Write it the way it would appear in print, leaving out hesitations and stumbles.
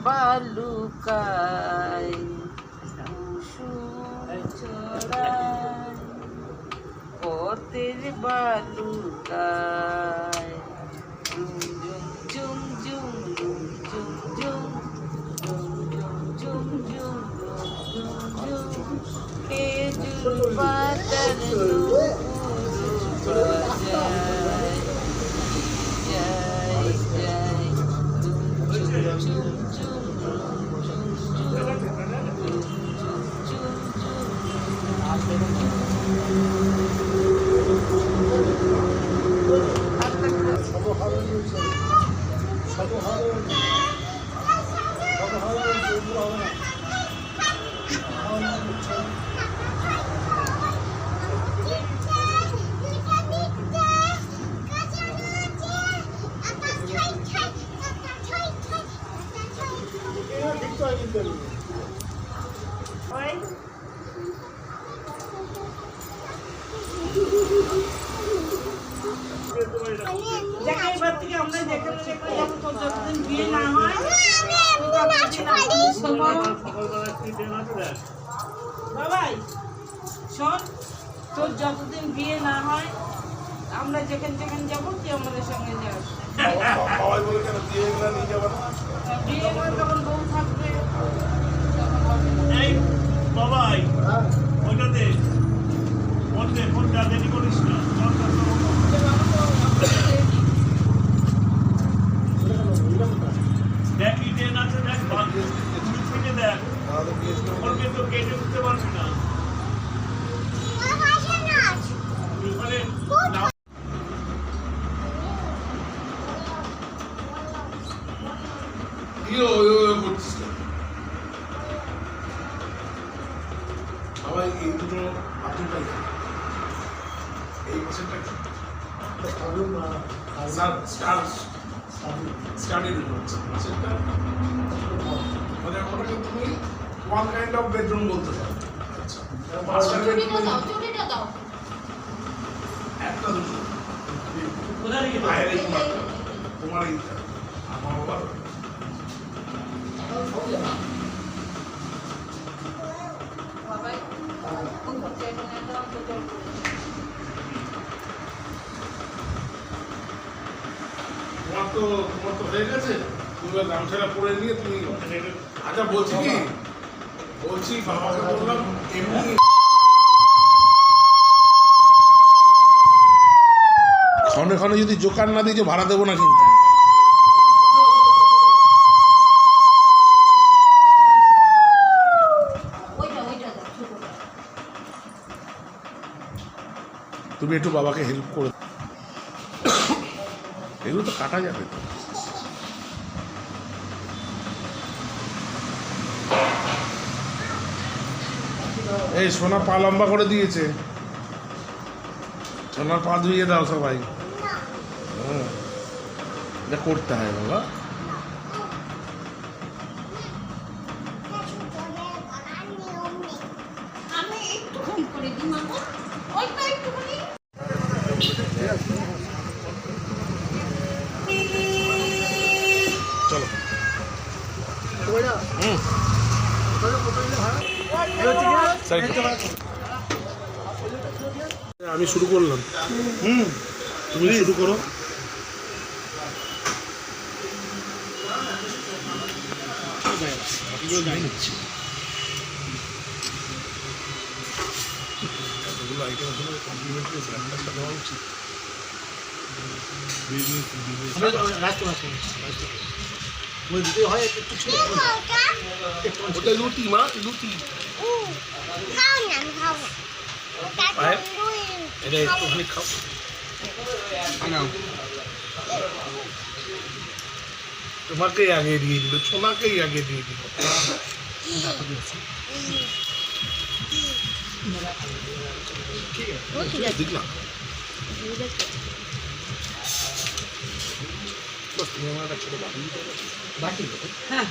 বালুকায় কুসুম ছড়ায়, পথের বালুকায় ঝুম ঝুম ঝুম ঝুম ঝুম ঝুম ঝুম ঝুম ঝুম ঝুম ঝুম খেজুর পাতার নূপুর বাজায়, যায় যায় ঝুম ঝুম ঝুম বাবাই শোন, তোর যতদিন বিয়ে না হয় আমরা যেখানে যেখানে যাবো তুই আমাদের সঙ্গে যাস। বিয়ে করে তখন বউ থাকবে। বাবাই ওইটাতে ফোনটা দেরি করিস না। দেখ কি ট্রেন আছে, দেখ থেকে দেখ, ওকে তো কেটে উঠতে পারবি না। তুমি ওয়ান কাইন্ড অফ বেডরুম বলতে পারো। একটা দুটো তোমার আমার বাবার তোমার তো হয়ে গেছে। তুমি গামছাটা পরে নিয়ে তুমি আচ্ছা বলছি কি বলছি বাবাকে বললাম এমনি ক্ষণে ক্ষণে যদি জোকার না দিই যে ভাড়া দেবো না কিন্তু। তুমি একটু বাবাকে হেল্প করে এগুলো তো কাটা যাবে তো। এই সোনা পা লম্বা করে দিয়েছে, সোনার পা ধুইয়ে দাও সবাই। এটা করতে হয় বাবা। চলো আমি শুরু করলাম। তুমি শুরু করো। লুটি মা লুটি তোমাকেই আগে দিয়ে দিল, সোনাকেই আগে দিয়ে দিল। ও ঠিক আছে দেখলাম ঠিক আছে হ্যাঁ